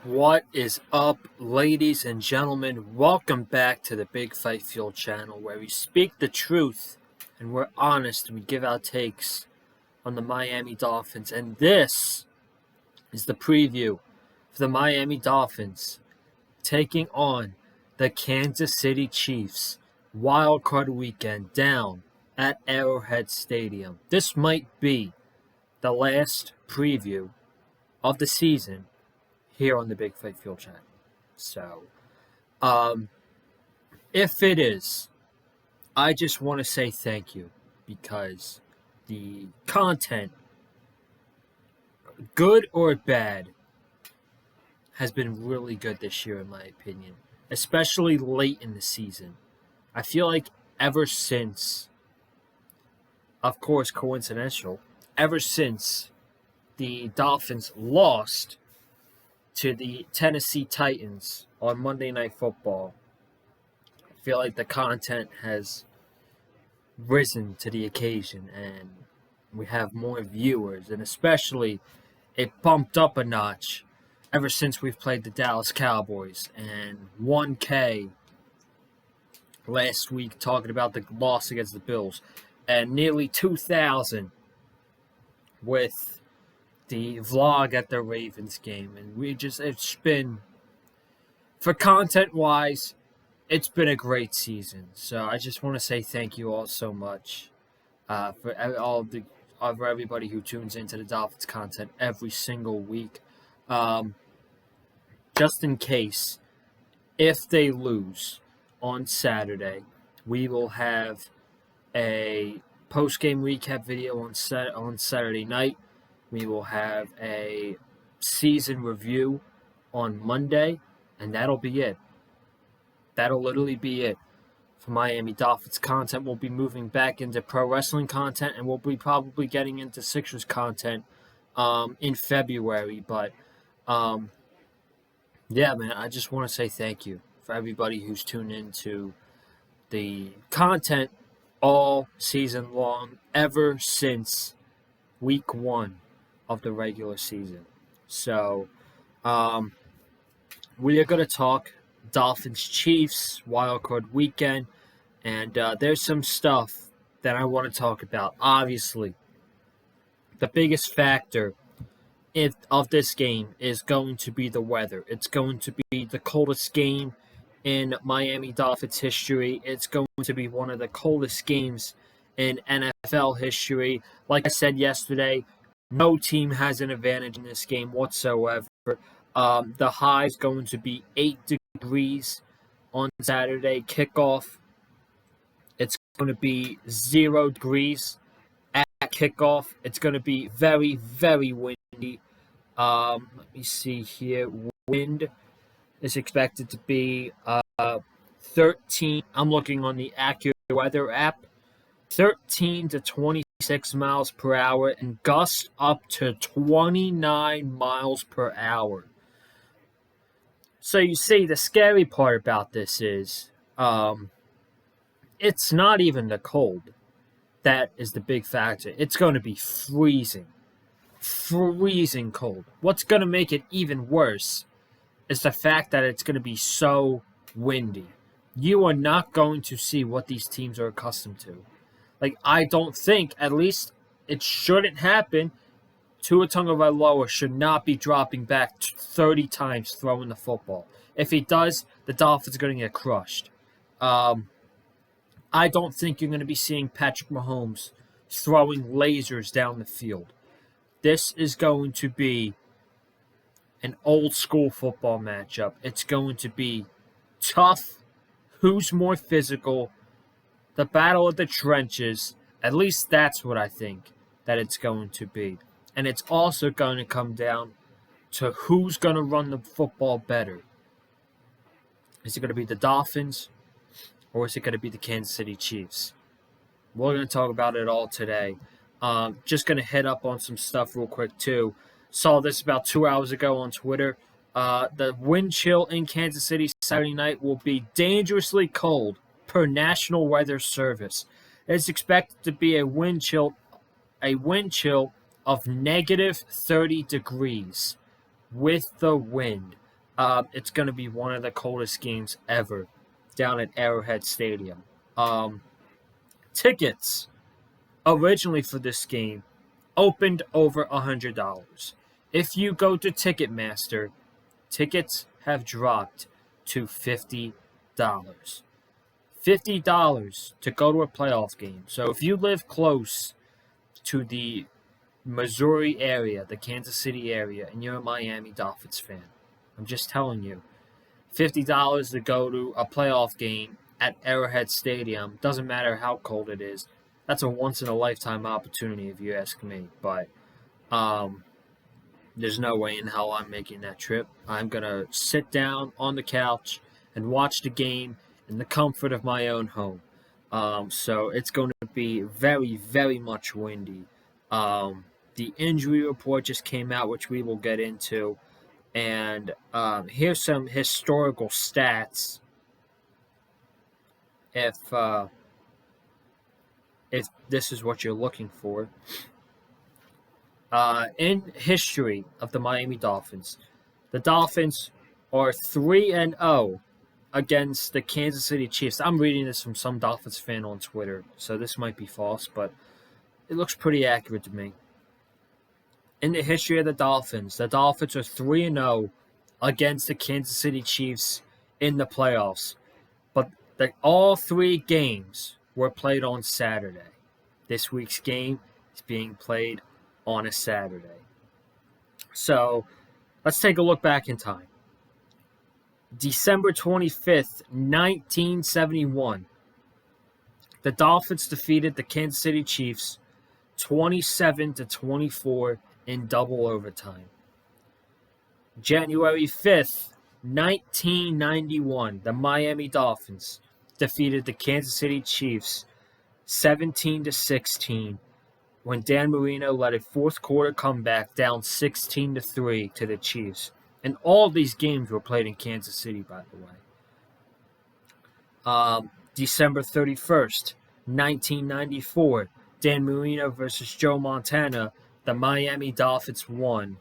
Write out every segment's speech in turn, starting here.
What is up, ladies and gentlemen? Welcome back to the Big Fight Fuel channel, where we speak the truth and we're honest and we give our takes on the Miami Dolphins. And this is the preview for the Miami Dolphins taking on the Kansas City Chiefs Wildcard weekend down at Arrowhead Stadium. This might be the last preview of the season here on the Big Fight Fuel channel. So, if it is, I just want to say thank you, because the content, good or bad, has been really good this year in my opinion, especially late in the season. I feel like ever since, of course coincidental, ever since the Dolphins lost to the Tennessee Titans on Monday Night Football, I feel like the content has risen to the occasion and we have more viewers, and especially it bumped up a notch ever since we've played the Dallas Cowboys, and 1K last week talking about the loss against the Bills, and nearly 2,000 with the vlog at the Ravens game. And it's been, for content wise, it's been a great season. So I just want to say thank you all so much for everybody who tunes into the Dolphins content every single week. Just in case, if they lose on Saturday, we will have a post-game recap video on Saturday night. We will have a season review on Monday, and that'll be it. That'll literally be it for Miami Dolphins content. We'll be moving back into pro wrestling content, and we'll be probably getting into Sixers content in February. But, yeah, man, I just want to say thank you for everybody who's tuned into the content all season long, ever since week 1 of the regular season. So, we are going to talk Dolphins Chiefs Wildcard weekend, and there's some stuff that I want to talk about. Obviously, the biggest factor of this game is going to be the weather. It's going to be the coldest game in Miami Dolphins history. It's going to be one of the coldest games in NFL history. Like I said yesterday, no team has an advantage in this game whatsoever. The high is going to be 8 degrees on Saturday kickoff. It's going to be 0 degrees at kickoff. It's going to be very, very windy. Let me see here. Wind is expected to be 13. I'm looking on the AccuWeather app. 13 to 26 miles per hour, and gusts up to 29 miles per hour. So you see, the scary part about this is it's not even the cold that is the big factor. It's going to be freezing cold. What's going to make it even worse is the fact that it's going to be so windy. You are not going to see what these teams are accustomed to. Like, I don't think, at least it shouldn't happen, Tua Tagovailoa should not be dropping back 30 times throwing the football. If he does, the Dolphins are going to get crushed. I don't think you're going to be seeing Patrick Mahomes throwing lasers down the field. This is going to be an old school football matchup. It's going to be tough. Who's more physical? The battle of the trenches, at least that's what I think that it's going to be. And it's also going to come down to who's going to run the football better. Is it going to be the Dolphins, or is it going to be the Kansas City Chiefs? We're going to talk about it all today. Just going to hit up on some stuff real quick too. Saw this about 2 hours ago on Twitter. The wind chill in Kansas City Saturday night will be dangerously cold per National Weather Service. It's expected to be a wind chill of negative 30 degrees with the wind. It's going to be one of the coldest games ever down at Arrowhead Stadium. Tickets originally for this game opened over $100. If you go to Ticketmaster, tickets have dropped to $50. $50 to go to a playoff game. So if you live close to the Missouri area, the Kansas City area, and you're a Miami Dolphins fan, I'm just telling you, $50 to go to a playoff game at Arrowhead Stadium, doesn't matter how cold it is. That's a once-in-a-lifetime opportunity, if you ask me. But there's no way in hell I'm making that trip. I'm going to sit down on the couch and watch the game in the comfort of my own home. So it's going to be very, very much windy. The injury report just came out, which we will get into. And here's some historical stats. If this is what you're looking for. In history of the Miami Dolphins, the Dolphins are 3-0 against the Kansas City Chiefs. I'm reading this from some Dolphins fan on Twitter, so this might be false, but it looks pretty accurate to me. In the history of the Dolphins are 3-0 against the Kansas City Chiefs in the playoffs. But all three games were played on Saturday. This week's game is being played on a Saturday. So let's take a look back in time. December 25th, 1971, the Dolphins defeated the Kansas City Chiefs 27-24 in double overtime. January 5th, 1991, the Miami Dolphins defeated the Kansas City Chiefs 17-16 when Dan Marino led a fourth quarter comeback down 16-3 to the Chiefs. And all these games were played in Kansas City, by the way. December 31st, 1994, Dan Marino versus Joe Montana. The Miami Dolphins won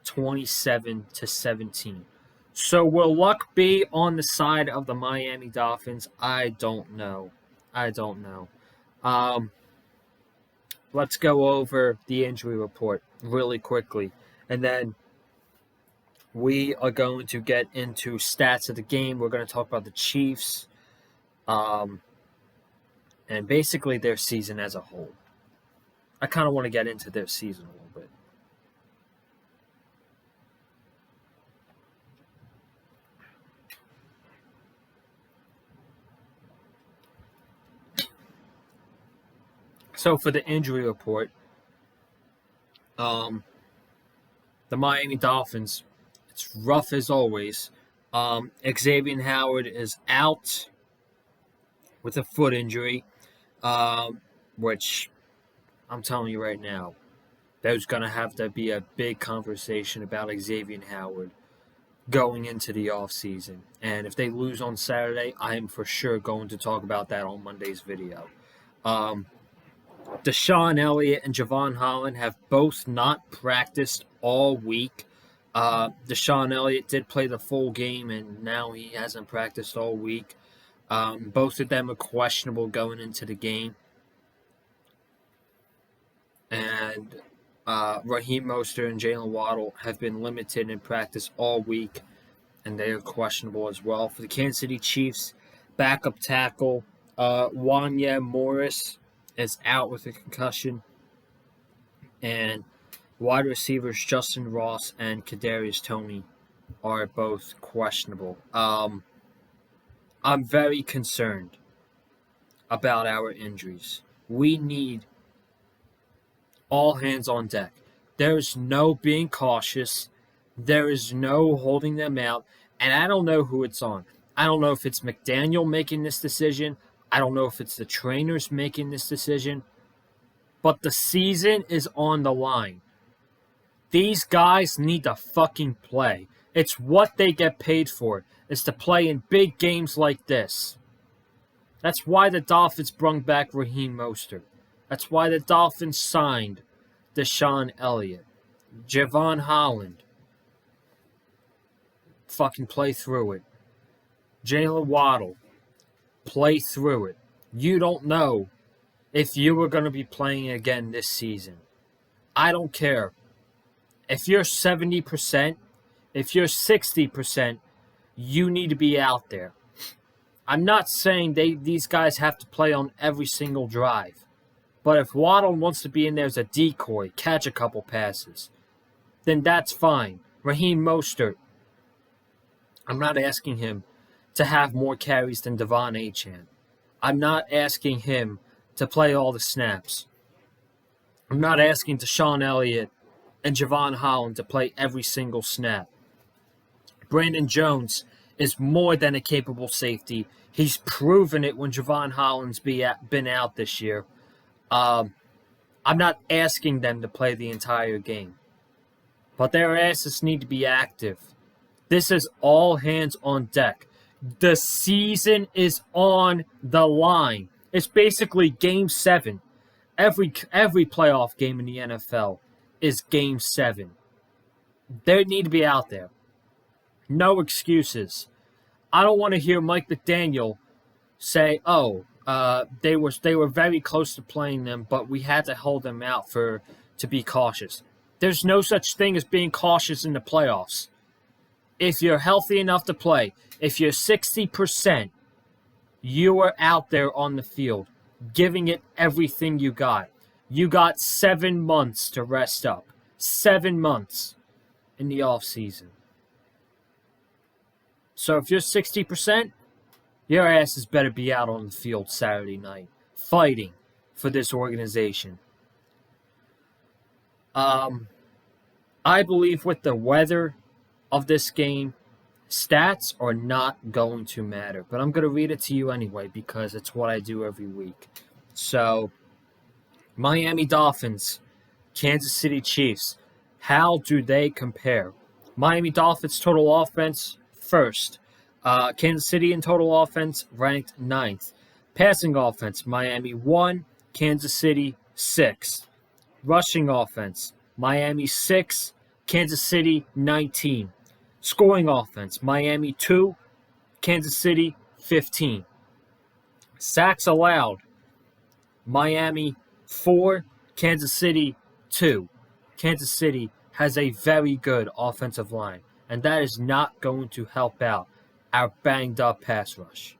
27-17. So will luck be on the side of the Miami Dolphins? I don't know. Let's go over the injury report really quickly. And then we are going to get into stats of the game. We're going to talk about the Chiefs and basically their season as a whole. I kind of want to get into their season a little bit. So for the injury report, the Miami Dolphins, it's rough as always. Xavier Howard is out with a foot injury, which I'm telling you right now, there's going to have to be a big conversation about Xavier Howard going into the offseason. And if they lose on Saturday, I am for sure going to talk about that on Monday's video. Deshaun Elliott and Javon Holland have both not practiced all week. Deshaun Elliott did play the full game, and now he hasn't practiced all week. Both of them are questionable going into the game. And Raheem Mostert and Jalen Waddle have been limited in practice all week, and they are questionable as well. For the Kansas City Chiefs, backup tackle Wanya Morris is out with a concussion, and wide receivers Justin Ross and Kadarius Toney are both questionable. I'm very concerned about our injuries. We need all hands on deck. There is no being cautious. There is no holding them out. And I don't know who it's on. I don't know if it's McDaniel making this decision. I don't know if it's the trainers making this decision. But the season is on the line. These guys need to fucking play. It's what they get paid for, is to play in big games like this. That's why the Dolphins brought back Raheem Mostert. That's why the Dolphins signed Deshaun Elliott, Javon Holland. fucking play through it. Jalen Waddle, play through it. You don't know if you were going to be playing again this season. I don't care. If you're 70%, if you're 60%, you need to be out there. I'm not saying these guys have to play on every single drive. But if Waddle wants to be in there as a decoy, catch a couple passes, then that's fine. Raheem Mostert, I'm not asking him to have more carries than Devon Achane. I'm not asking him to play all the snaps. I'm not asking Deshaun Elliott and Javon Holland to play every single snap. Brandon Jones is more than a capable safety. He's proven it when Javon Holland's been out this year. I'm not asking them to play the entire game. But their asses need to be active. This is all hands on deck. The season is on the line. It's basically Game 7. Every playoff game in the NFL is Game 7. They need to be out there. No excuses. I don't want to hear Mike McDaniel say, they were very close to playing them, but we had to hold them out to be cautious. There's no such thing as being cautious in the playoffs. If you're healthy enough to play, if you're 60%, you are out there on the field, giving it everything you got. You got 7 months to rest up. 7 months in the offseason. So if you're 60%, your asses better be out on the field Saturday night, fighting for this organization. I believe with the weather of this game, stats are not going to matter. But I'm going to read it to you anyway because it's what I do every week. So, Miami Dolphins, Kansas City Chiefs. How do they compare? Miami Dolphins total offense, first. Kansas City in total offense, ranked 9th. Passing offense, Miami 1, Kansas City 6. Rushing offense, Miami 6, Kansas City 19. Scoring offense, Miami 2, Kansas City 15. Sacks allowed, Miami 4, Kansas City 2. Kansas City has a very good offensive line, and that is not going to help out our banged-up pass rush.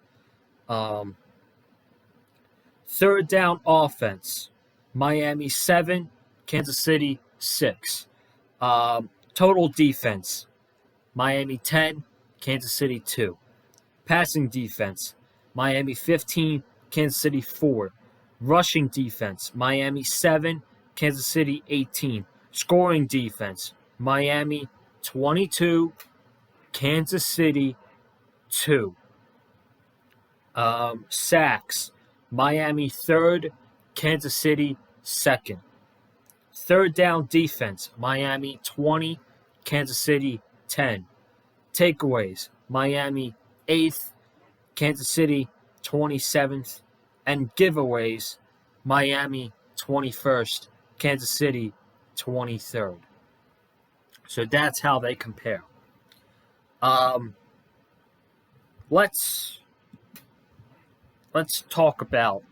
Third down offense, Miami 7, Kansas City 6. Total defense, Miami 10, Kansas City 2. Passing defense, Miami 15, Kansas City 4. Rushing defense, Miami 7, Kansas City 18. Scoring defense, Miami 22, Kansas City 2. Sacks, Miami 3rd, Kansas City 2nd. Third down defense, Miami 20, Kansas City 10. Takeaways, Miami 8th, Kansas City 27th. And giveaways, Miami 21st, Kansas City 23rd. So that's how they compare. Let's talk about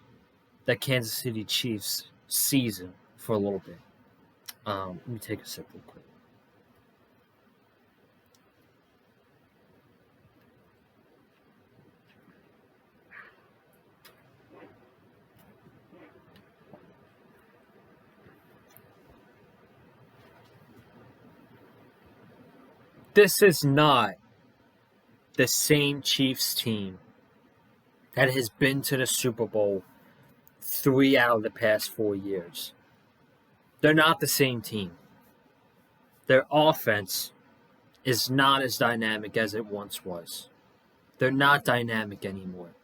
the Kansas City Chiefs season for a little bit. Let me take a sip real quick. This is not the same Chiefs team that has been to the Super Bowl 3 out of the past 4 years. They're not the same team. Their offense is not as dynamic as it once was. They're not dynamic anymore.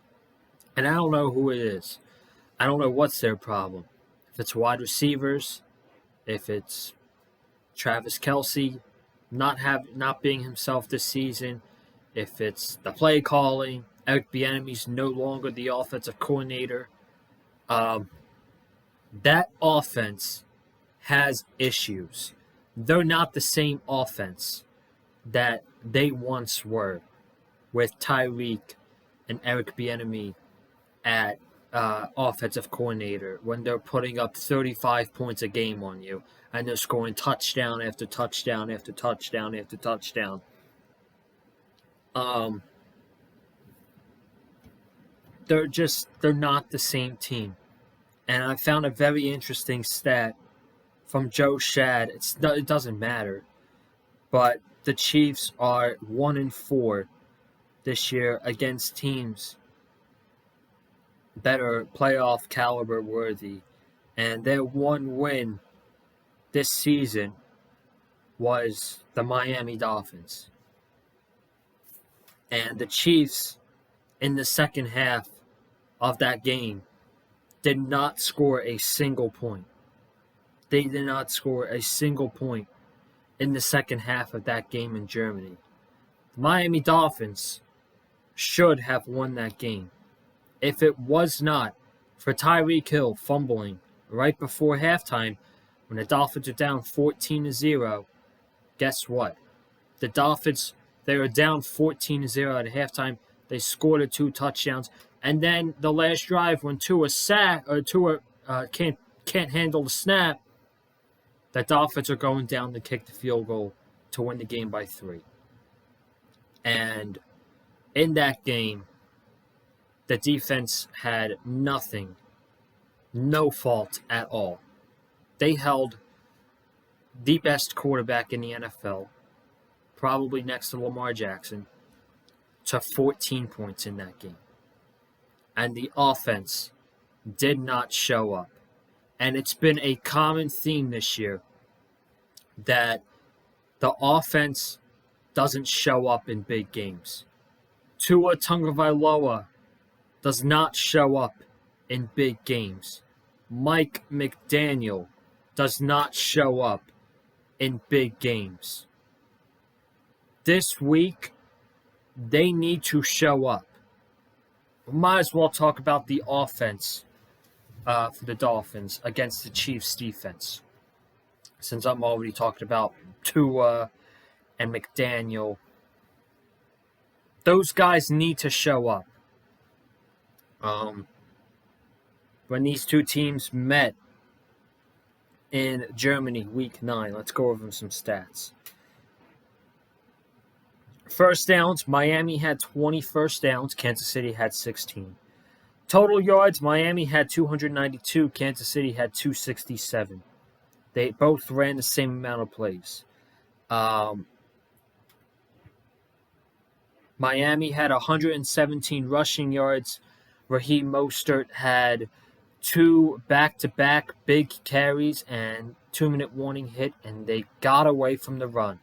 And I don't know who it is. I don't know what's their problem. If it's wide receivers, if it's Travis Kelce not being himself this season, if it's the play calling, Eric Bieniemy's no longer the offensive coordinator. That offense has issues. They're not the same offense that they once were with Tyreek and Eric Bieniemy at offensive coordinator when they're putting up 35 points a game on you and they're scoring touchdown after touchdown after touchdown after touchdown. They're not the same team. And I found a very interesting stat from Joe Shad. It doesn't matter, but the Chiefs are 1-4 this year against teams that are playoff caliber worthy, and their one win this season was the Miami Dolphins. And the Chiefs, in the second half of that game, did not score a single point. They did not score a single point in the second half of that game in Germany. The Miami Dolphins should have won that game. If it was not for Tyreek Hill fumbling right before halftime when the Dolphins are down 14-0, guess what? The Dolphins, they were down 14-0 at halftime. They scored 2 touchdowns. And then the last drive when Tua can't handle the snap, the Dolphins are going down to kick the field goal to win the game by 3. And in that game, the defense had nothing, no fault at all. They held the best quarterback in the NFL, probably next to Lamar Jackson, to 14 points in that game. And the offense did not show up. And it's been a common theme this year that the offense doesn't show up in big games. Tua Tagovailoa does not show up in big games. Mike McDaniel does not show up in big games. This week, they need to show up. We might as well talk about the offense for the Dolphins against the Chiefs' defense, since I'm already talking about Tua and McDaniel. Those guys need to show up. When these two teams met in Germany week 9, let's go over some stats. First downs, Miami had 20 first downs, Kansas City had 16. Total yards, Miami had 292, Kansas City had 267. They both ran the same amount of plays. Miami had 117 rushing yards. Raheem Mostert had 2 back-to-back big carries and 2-minute warning hit, and they got away from the run.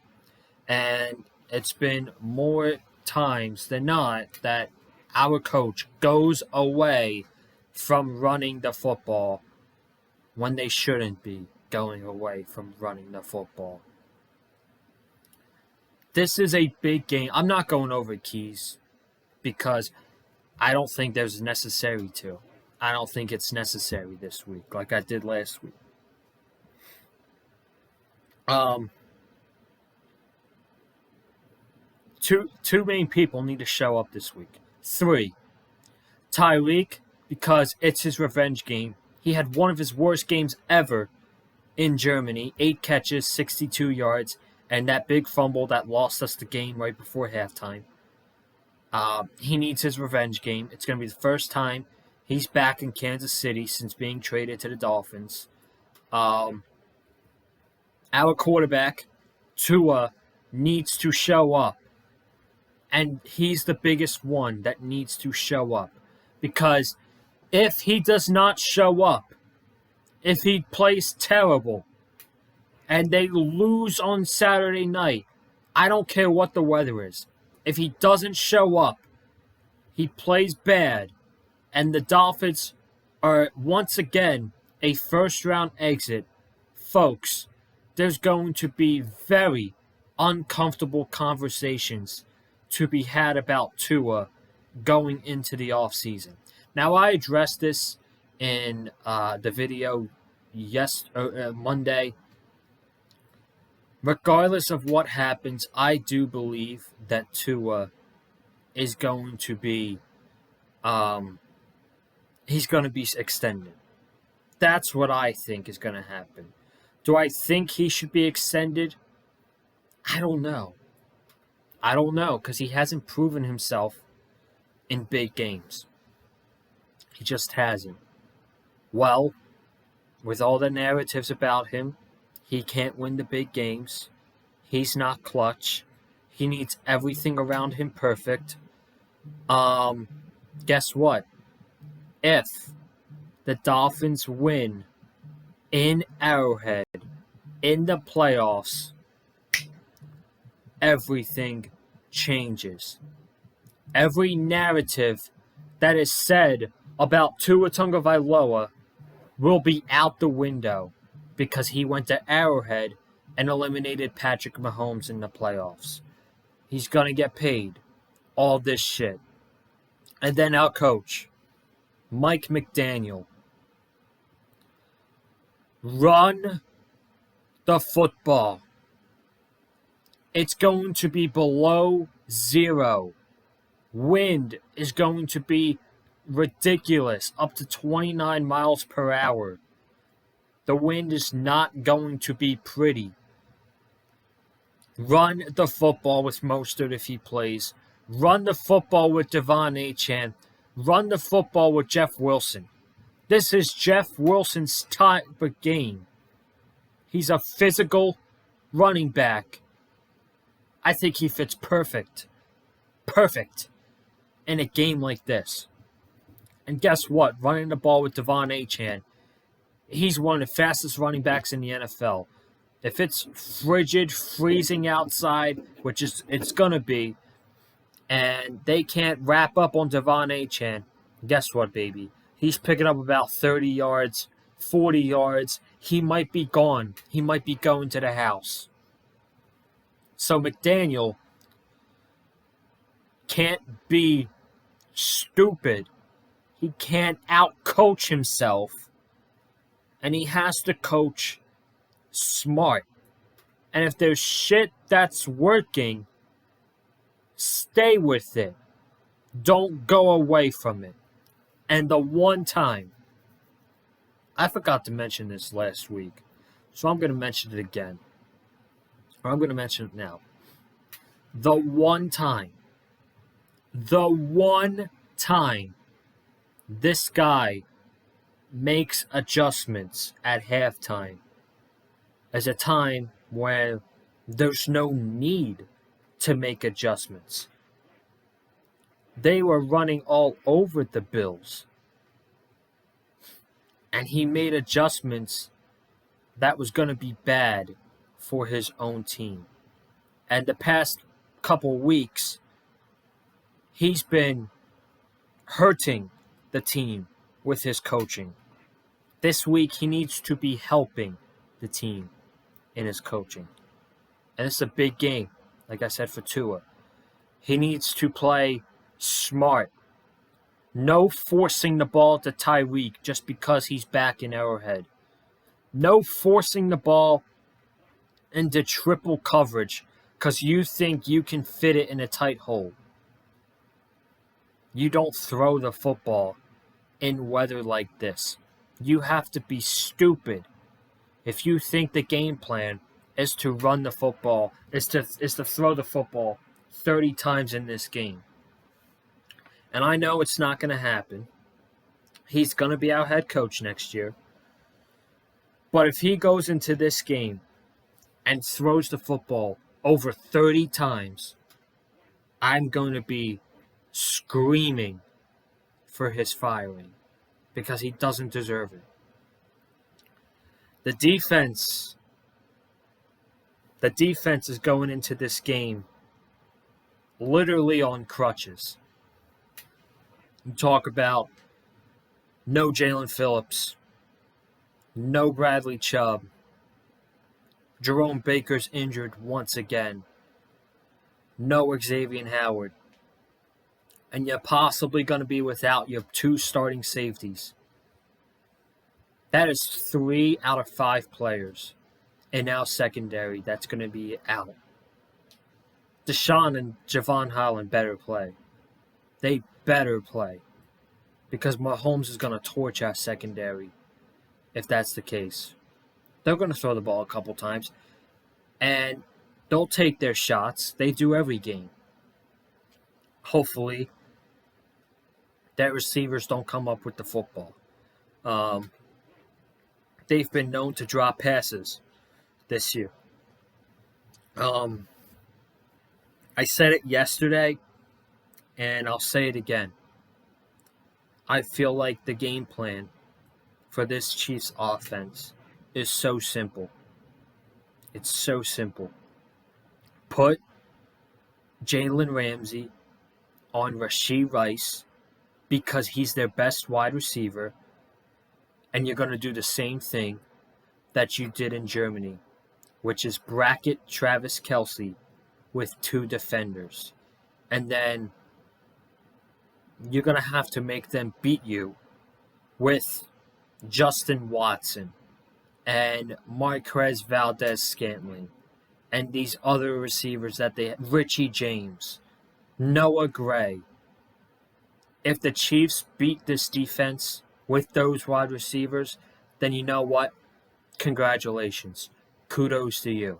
And it's been more times than not that our coach goes away from running the football when they shouldn't be going away from running the football. This is a big game. I'm not going over keys because I don't think there's necessary to. I don't think it's necessary this week like I did last week. Two main people need to show up this week. 3, Tyreek, because it's his revenge game. He had one of his worst games ever in Germany. 8 catches, 62 yards, and that big fumble that lost us the game right before halftime. He needs his revenge game. It's going to be the first time he's back in Kansas City since being traded to the Dolphins. Our quarterback, Tua, needs to show up. And he's the biggest one that needs to show up. Because if he does not show up, if he plays terrible, and they lose on Saturday night, I don't care what the weather is. If he doesn't show up, he plays bad, and the Dolphins are once again a first-round exit, folks, there's going to be very uncomfortable conversations to be had about Tua going into the offseason. Now, I addressed this in the video Monday. regardless of what happens, I do believe that Tua is going to be he's going to be extended. That's what I think is going to happen. Do I think he should be extended? I don't know. I don't know because he hasn't proven himself in big games. He just hasn't. Well, with all the narratives about him, he can't win the big games. He's not clutch. He needs everything around him perfect. Guess what? If the Dolphins win in Arrowhead in the playoffs, everything changes. Every narrative that is said about Tua Tagovailoa will be out the window because he went to Arrowhead and eliminated Patrick Mahomes in the playoffs. He's going to get paid. All this shit. And then our coach, Mike McDaniel. Run the football. It's going to be below 0. Wind is going to be ridiculous, up to 29 miles per hour. The wind is not going to be pretty. Run the football with Mostert if he plays. Run the football with Devon Achane. Run the football with Jeff Wilson. This is Jeff Wilson's type of game. He's a physical running back. I think he fits perfect in a game like this. And guess what? Running the ball with Devon Achane, he's one of the fastest running backs in the NFL. If it's frigid, freezing outside, which is it's going to be, and they can't wrap up on Devon Achane, guess what, baby? He's picking up about 30 yards, 40 yards. He might be gone. He might be going to the house. So McDaniel can't be stupid. He can't out-coach himself. And he has to coach smart. And if there's shit that's working, stay with it. Don't go away from it. And the one time, I forgot to mention this last week, so I'm going to mention it again. Or I'm going to mention it now. The one time this guy makes adjustments at halftime is a time where there's no need to make adjustments. They were running all over the Bills. And he made adjustments that was going to be bad for his own team. And the past couple weeks, he's been hurting the team with his coaching. This week, he needs to be helping the team in his coaching. And it's a big game, like I said, for Tua. He needs to play smart. No forcing the ball to Tyreek just because he's back in Arrowhead. No forcing the ball into triple coverage because you think you can fit it in a tight hole. You don't throw the football in weather like this. You have to be stupid if you think the game plan is to run the football, is to throw the football 30 times in this game. And I know it's not going to happen. He's going to be our head coach next year. But if he goes into this game and throws the football over 30 times, I'm going to be screaming for his firing because he doesn't deserve it. The defense is going into this game literally on crutches. You talk about no Jalen Phillips, no Bradley Chubb, Jerome Baker's injured once again, no Xavier Howard, and you're possibly going to be without your 2 starting safeties. That is 3 out of 5 players. in our secondary that's going to be out. Deshaun and Javon Holland better play. They better play. Because Mahomes is going to torch our secondary if that's the case. They're going to throw the ball a couple times. And they'll take their shots. They do every game. Hopefully, that receivers don't come up with the football. They've been known to drop passes this year. I said it yesterday, and I'll say it again. I feel like the game plan for this Chiefs offense is so simple. It's so simple. Put Jalen Ramsey on Rashee Rice because he's their best wide receiver, and you're going to do the same thing that you did in Germany, which is bracket Travis Kelce with 2 defenders. And then you're going to have to make them beat you with Justin Watson and Marquez Valdez-Scantling and these other receivers that they have, Richie James, Noah Gray. If the Chiefs beat this defense with those wide receivers, then you know what? Congratulations. Kudos to you.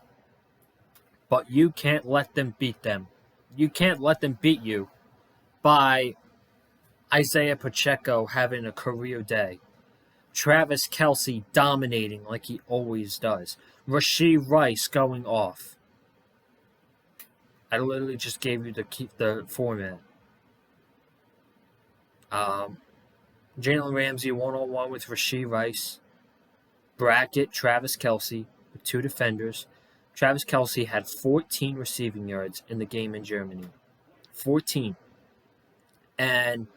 But you can't let them beat them. You can't let them beat you by Isaiah Pacheco having a career day. Travis Kelce dominating like he always does. Rashee Rice going off. I literally just gave you the format. Jalen Ramsey 1-on-1 with Rashee Rice. Bracket Travis Kelce with 2 defenders. Travis Kelce had 14 receiving yards in the game in Germany. 14. And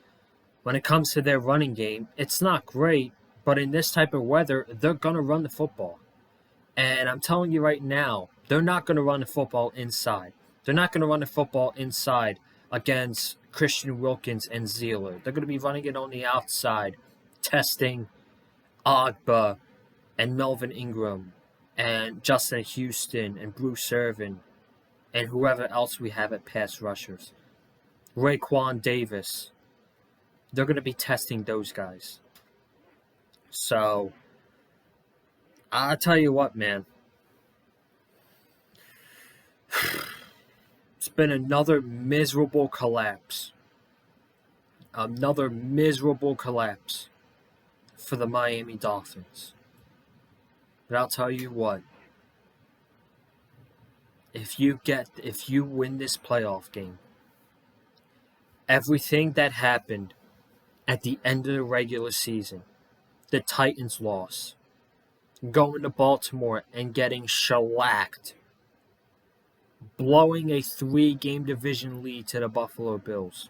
when it comes to their running game, it's not great, but in this type of weather, they're going to run the football. And I'm telling you right now, they're not going to run the football inside. They're not going to run the football inside against Christian Wilkins and Zealer. They're going to be running it on the outside, testing Agba and Melvin Ingram and Justin Houston and Bruce Irvin and whoever else we have at pass rushers. Raekwon Davis. They're going to be testing those guys. So, I'll tell you what, man. It's been another miserable collapse. Another miserable collapse for the Miami Dolphins. But I'll tell you what. If you win this playoff game, everything that happened at the end of the regular season, the Titans loss, going to Baltimore and getting shellacked, blowing a 3-game division lead to the Buffalo Bills.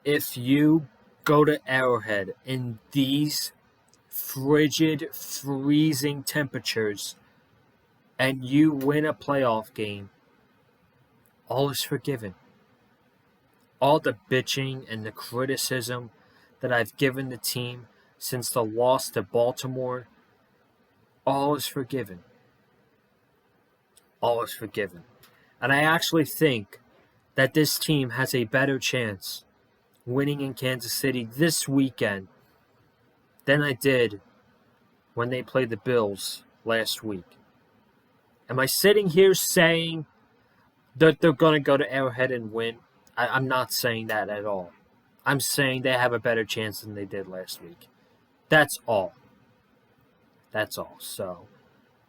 If you go to Arrowhead in these frigid, freezing temperatures and you win a playoff game, all is forgiven. All the bitching and the criticism that I've given the team since the loss to Baltimore, all is forgiven. All is forgiven. And I actually think that this team has a better chance winning in Kansas City this weekend than I did when they played the Bills last week. Am I sitting here saying that they're going to go to Arrowhead and win? I'm not saying that at all. I'm saying they have a better chance than they did last week. That's all. That's all. So,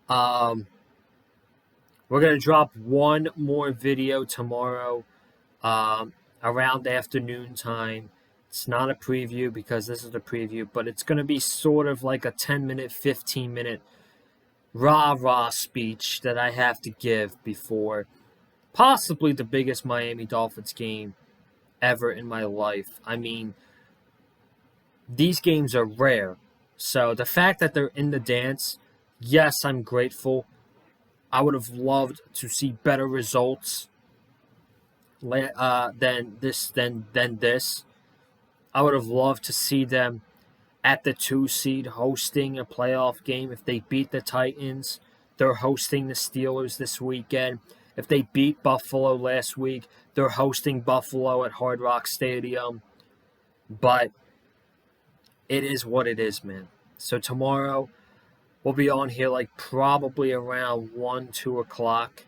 we're going to drop one more video tomorrow around afternoon time. It's not a preview because this is a preview, but it's going to be sort of like a 10-minute, 15-minute rah-rah speech that I have to give before possibly the biggest Miami Dolphins game ever in my life. I mean, these games are rare. So the fact that they're in the dance, yes, I'm grateful. I would have loved to see better results than this. I would have loved to see them at the 2 seed hosting a playoff game. If they beat the Titans, they're hosting the Steelers this weekend. If they beat Buffalo last week, they're hosting Buffalo at Hard Rock Stadium. But it is what it is, man. So tomorrow, we'll be on here like probably around 1, 2 o'clock,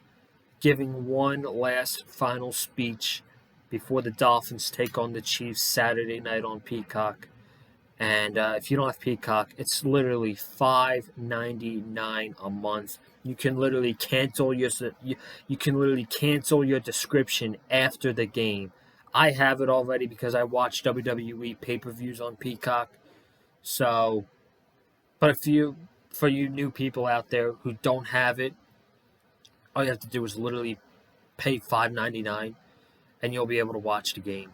giving one last final speech before the Dolphins take on the Chiefs Saturday night on Peacock. And if you don't have Peacock, it's literally $5.99 a month. You can literally cancel you can literally cancel your description after the game. I have it already because I watch WWE pay-per-views on Peacock. So, but for you new people out there who don't have it, all you have to do is literally pay $5.99, and you'll be able to watch the game,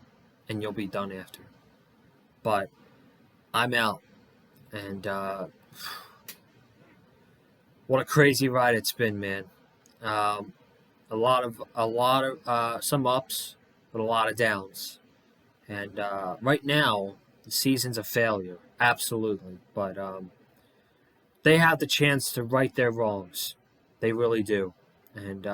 and you'll be done after. But I'm out, and what a crazy ride it's been, man. A lot of some ups, but a lot of downs. And right now, the season's a failure, absolutely. But they have the chance to right their wrongs. They really do. And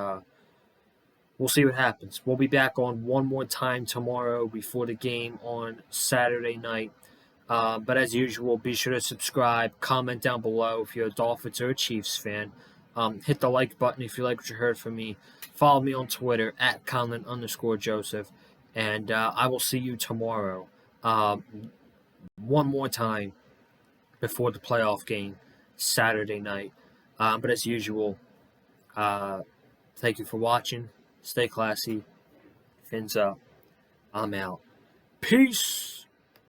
we'll see what happens. We'll be back on one more time tomorrow before the game on Saturday night. But as usual, be sure to subscribe, comment down below if you're a Dolphins or a Chiefs fan. Hit the like button if you like what you heard from me. Follow me on Twitter at Colin_Joseph. And I will see you tomorrow one more time before the playoff game, Saturday night. But as usual, thank you for watching. Stay classy. Fins up. I'm out. Peace.